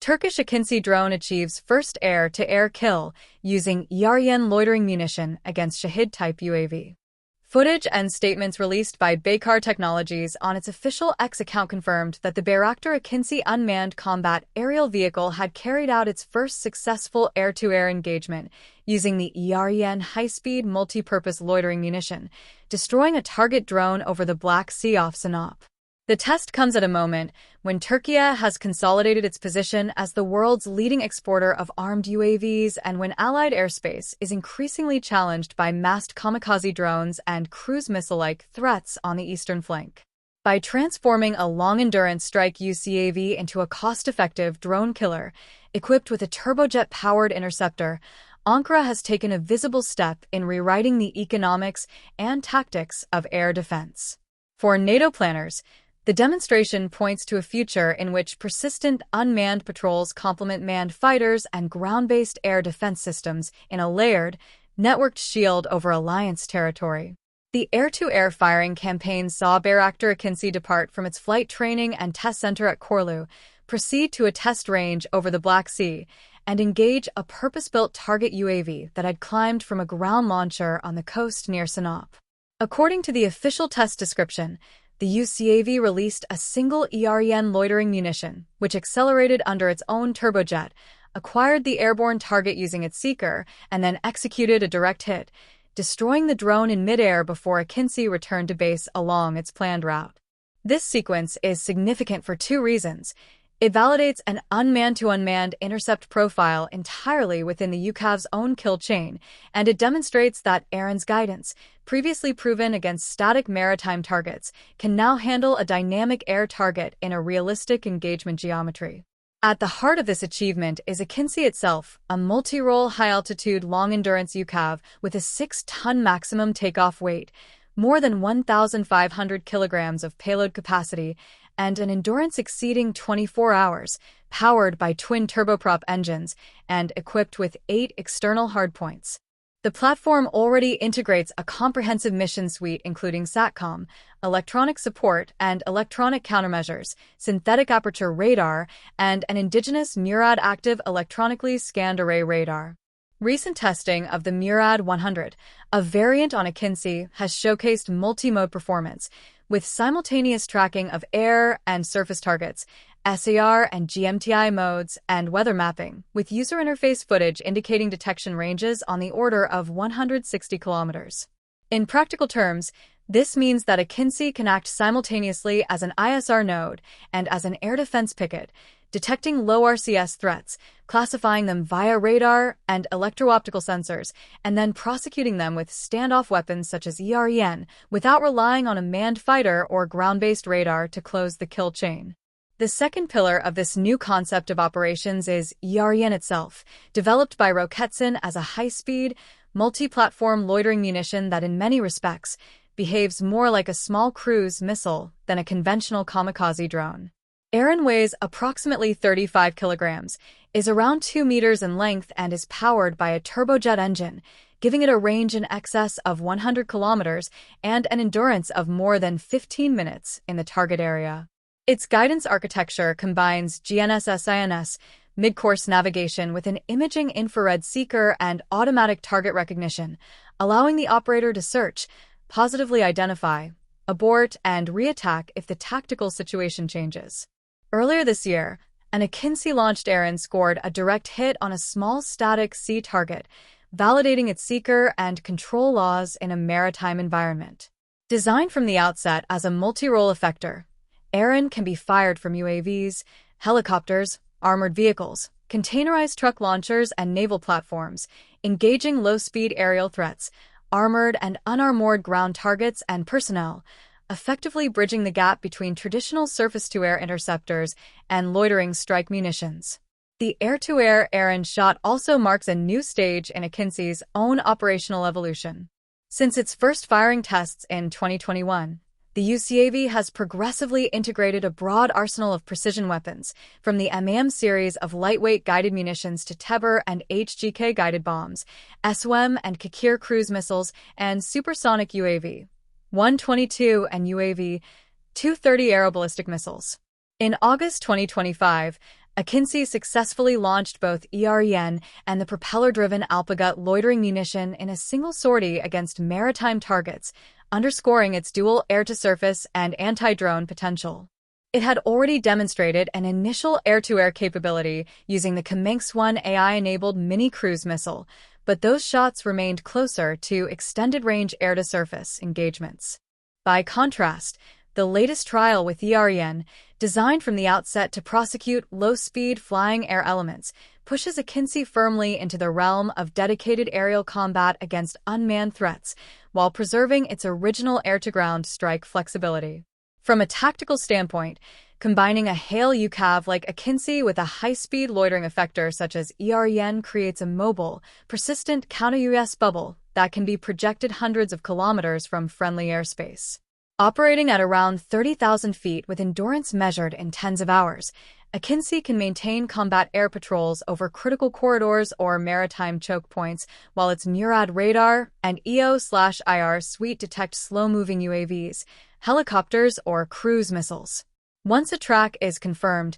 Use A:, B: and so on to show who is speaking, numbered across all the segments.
A: Turkish AKINCI drone achieves first air-to-air kill using EREN loitering munition against Shahed-Type UAV. Footage and statements released by Baykar Technologies on its official X account confirmed that the Bayraktar AKINCI unmanned combat aerial vehicle had carried out its first successful air-to-air engagement using the EREN high-speed multi-purpose loitering munition, destroying a target drone over the Black Sea off Sinop. The test comes at a moment when Türkiye has consolidated its position as the world's leading exporter of armed UAVs and when Allied airspace is increasingly challenged by massed kamikaze drones and cruise missile-like threats on the eastern flank. By transforming a long-endurance strike UCAV into a cost-effective drone killer, equipped with a turbojet-powered interceptor, Ankara has taken a visible step in rewriting the economics and tactics of air defense. For NATO planners, the demonstration points to a future in which persistent unmanned patrols complement manned fighters and ground-based air defense systems in a layered, networked shield over alliance territory. The air-to-air firing campaign saw Bayraktar AKINCI depart from its flight training and test center at Korlu, proceed to a test range over the Black Sea, and engage a purpose-built target UAV that had climbed from a ground launcher on the coast near Sinop. According to the official test description, the UCAV released a single EREN loitering munition, which accelerated under its own turbojet, acquired the airborne target using its seeker, and then executed a direct hit, destroying the drone in midair before AKINCI returned to base along its planned route. This sequence is significant for two reasons. It validates an unmanned-to-unmanned intercept profile entirely within the UCAV's own kill chain, and it demonstrates that EREN's guidance, previously proven against static maritime targets, can now handle a dynamic air target in a realistic engagement geometry. At the heart of this achievement is AKINCI itself, a multi-role high-altitude long-endurance UCAV with a 6-ton maximum takeoff weight, more than 1,500 kilograms of payload capacity, and an endurance exceeding 24 hours, powered by twin turboprop engines and equipped with 8 external hardpoints. The platform already integrates a comprehensive mission suite including SATCOM, electronic support and electronic countermeasures, synthetic aperture radar, and an indigenous Murad active electronically scanned array radar. Recent testing of the Murad 100, a variant on AKINCI, has showcased multi-mode performance, with simultaneous tracking of air and surface targets, SAR and GMTI modes, and weather mapping, with user interface footage indicating detection ranges on the order of 160 kilometers. In practical terms, this means that AKINCI can act simultaneously as an ISR node and as an air defense picket, detecting low RCS threats, classifying them via radar and electro-optical sensors, and then prosecuting them with standoff weapons such as EREN without relying on a manned fighter or ground-based radar to close the kill chain. The second pillar of this new concept of operations is EREN itself, developed by Roketsan as a high-speed, multi-platform loitering munition that in many respects behaves more like a small cruise missile than a conventional kamikaze drone. EREN weighs approximately 35 kilograms, is around 2 meters in length, and is powered by a turbojet engine, giving it a range in excess of 100 kilometers and an endurance of more than 15 minutes in the target area. Its guidance architecture combines GNSS-INS, mid-course navigation with an imaging infrared seeker and automatic target recognition, allowing the operator to search, positively identify, abort, and reattack if the tactical situation changes. Earlier this year, an AKINCI-launched EREN scored a direct hit on a small static sea target, validating its seeker and control laws in a maritime environment. Designed from the outset as a multi-role effector, EREN can be fired from UAVs, helicopters, armored vehicles, containerized truck launchers, and naval platforms, engaging low-speed aerial threats, armored and unarmored ground targets, and personnel, effectively bridging the gap between traditional surface-to-air interceptors and loitering strike munitions. The air-to-air EREN shot also marks a new stage in AKINCI's own operational evolution. Since its first firing tests in 2021, the UCAV has progressively integrated a broad arsenal of precision weapons, from the MAM series of lightweight guided munitions to Teber and HGK guided bombs, SOM and Kakir cruise missiles, and supersonic UAV 122 and UAV 230 aeroballistic missiles. In August 2025, AKINCI successfully launched both EREN and the propeller-driven Alpagut loitering munition in a single sortie against maritime targets, underscoring its dual air-to-surface and anti-drone potential. It had already demonstrated an initial air-to-air capability using the kamikaze AI-enabled mini-cruise missile, but those shots remained closer to extended-range air-to-surface engagements. By contrast, the latest trial with EREN, designed from the outset to prosecute low-speed flying air elements, pushes AKINCI firmly into the realm of dedicated aerial combat against unmanned threats, while preserving its original air-to-ground strike flexibility. From a tactical standpoint, combining a HAL UCAV like AKINCI with a high-speed loitering effector such as EREN creates a mobile, persistent counter-UAS bubble that can be projected hundreds of kilometers from friendly airspace. Operating at around 30,000 feet with endurance measured in tens of hours, AKINCI can maintain combat air patrols over critical corridors or maritime choke points, while its NURAD radar and EO/IR suite detect slow-moving UAVs, helicopters, or cruise missiles. Once a track is confirmed,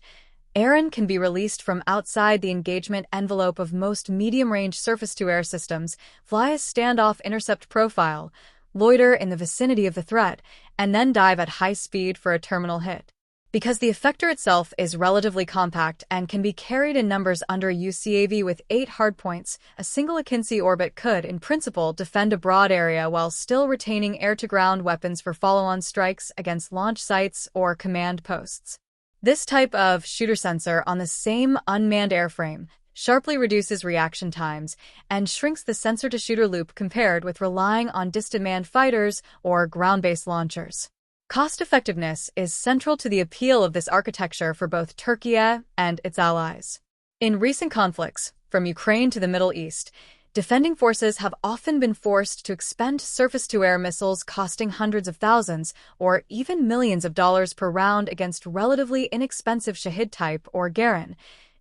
A: EREN can be released from outside the engagement envelope of most medium-range surface-to-air systems, fly a standoff intercept profile, loiter in the vicinity of the threat, and then dive at high speed for a terminal hit. Because the effector itself is relatively compact and can be carried in numbers under UCAV with 8 hardpoints, a single AKINCI orbit could, in principle, defend a broad area while still retaining air-to-ground weapons for follow-on strikes against launch sites or command posts. This type of shooter sensor on the same unmanned airframe sharply reduces reaction times and shrinks the sensor-to-shooter loop compared with relying on distant manned fighters or ground-based launchers. Cost-effectiveness is central to the appeal of this architecture for both Türkiye and its allies. In recent conflicts, from Ukraine to the Middle East, defending forces have often been forced to expend surface-to-air missiles costing hundreds of thousands or even millions of dollars per round against relatively inexpensive Shahed-Type or EREN,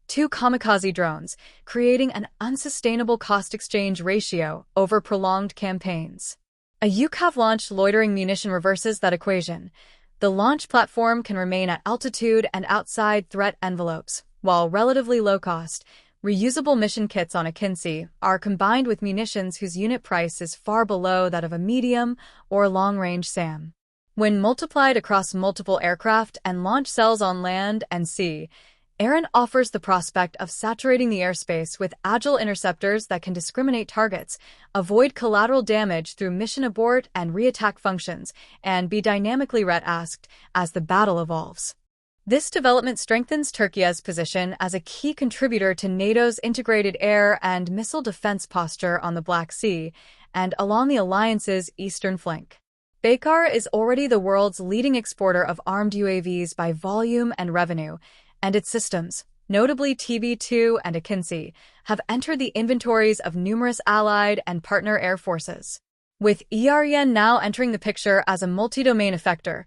A: 2 kamikaze drones, creating an unsustainable cost-exchange ratio over prolonged campaigns. A UCAV-launched loitering munition reverses that equation. The launch platform can remain at altitude and outside threat envelopes, while relatively low-cost, reusable mission kits on AKINCI are combined with munitions whose unit price is far below that of a medium or long-range SAM. When multiplied across multiple aircraft and launch cells on land and sea, EREN offers the prospect of saturating the airspace with agile interceptors that can discriminate targets, avoid collateral damage through mission abort and reattack functions, and be dynamically ret-asked as the battle evolves. This development strengthens Türkiye's position as a key contributor to NATO's integrated air and missile defense posture on the Black Sea and along the alliance's eastern flank. Baykar is already the world's leading exporter of armed UAVs by volume and revenue, and its systems, notably TB2 and AKINCI, have entered the inventories of numerous allied and partner air forces. With EREN now entering the picture as a multi-domain effector,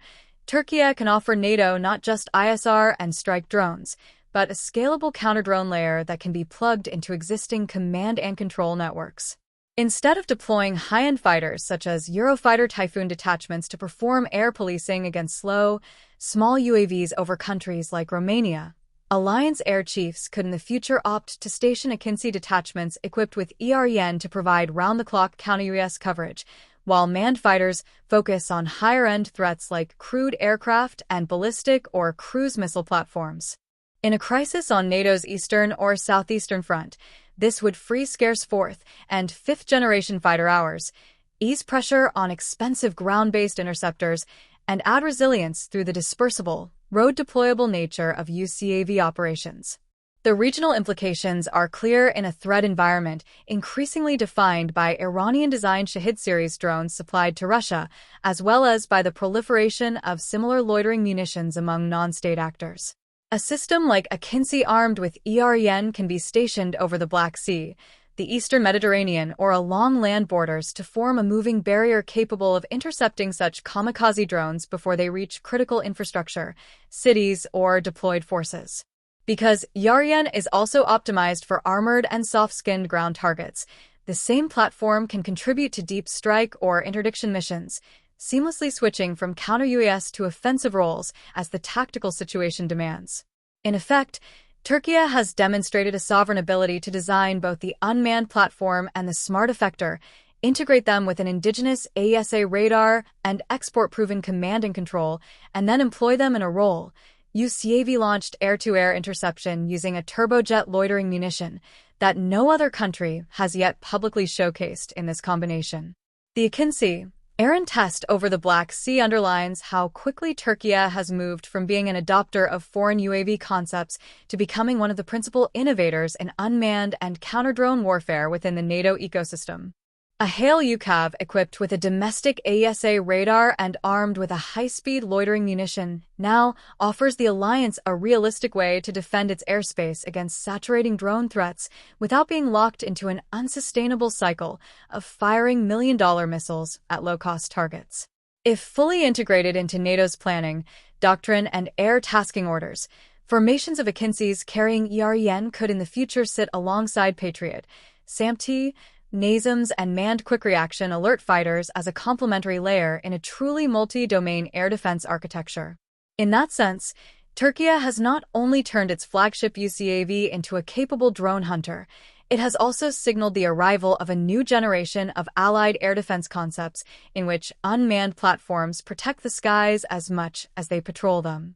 A: Türkiye can offer NATO not just ISR and strike drones, but a scalable counter-drone layer that can be plugged into existing command and control networks. Instead of deploying high-end fighters such as Eurofighter Typhoon detachments to perform air policing against slow, small UAVs over countries like Romania, Alliance air chiefs could in the future opt to station AKINCI detachments equipped with EREN to provide round-the-clock counter-UAS coverage, while manned fighters focus on higher-end threats like crewed aircraft and ballistic or cruise missile platforms. In a crisis on NATO's eastern or southeastern front, this would free scarce 4th and 5th-generation fighter hours, ease pressure on expensive ground-based interceptors, and add resilience through the dispersible, road-deployable nature of UCAV operations. The regional implications are clear in a threat environment increasingly defined by Iranian-designed Shahed series drones supplied to Russia, as well as by the proliferation of similar loitering munitions among non-state actors. A system like AKINCI armed with EREN can be stationed over the Black Sea, the eastern Mediterranean, or along land borders to form a moving barrier capable of intercepting such kamikaze drones before they reach critical infrastructure, cities, or deployed forces. Because EREN is also optimized for armored and soft-skinned ground targets, the same platform can contribute to deep strike or interdiction missions, seamlessly switching from counter-UAS to offensive roles as the tactical situation demands. In effect, Türkiye has demonstrated a sovereign ability to design both the unmanned platform and the smart effector, integrate them with an indigenous AESA radar and export-proven command and control, and then employ them in a role. UCAV-launched air-to-air interception using a turbojet loitering munition that no other country has yet publicly showcased in this combination. The AKINCI EREN test over the Black Sea underlines how quickly Türkiye has moved from being an adopter of foreign UAV concepts to becoming one of the principal innovators in unmanned and counter-drone warfare within the NATO ecosystem. A HALE UCAV equipped with a domestic AESA radar and armed with a high-speed loitering munition now offers the alliance a realistic way to defend its airspace against saturating drone threats without being locked into an unsustainable cycle of firing million-dollar missiles at low-cost targets. If fully integrated into NATO's planning, doctrine, and air tasking orders, formations of AKINCIs carrying EREN could in the future sit alongside Patriot, SAMP-T, NASAMS, and manned quick-reaction alert fighters as a complementary layer in a truly multi-domain air defense architecture. In that sense, Türkiye has not only turned its flagship UCAV into a capable drone hunter, it has also signaled the arrival of a new generation of allied air defense concepts in which unmanned platforms protect the skies as much as they patrol them.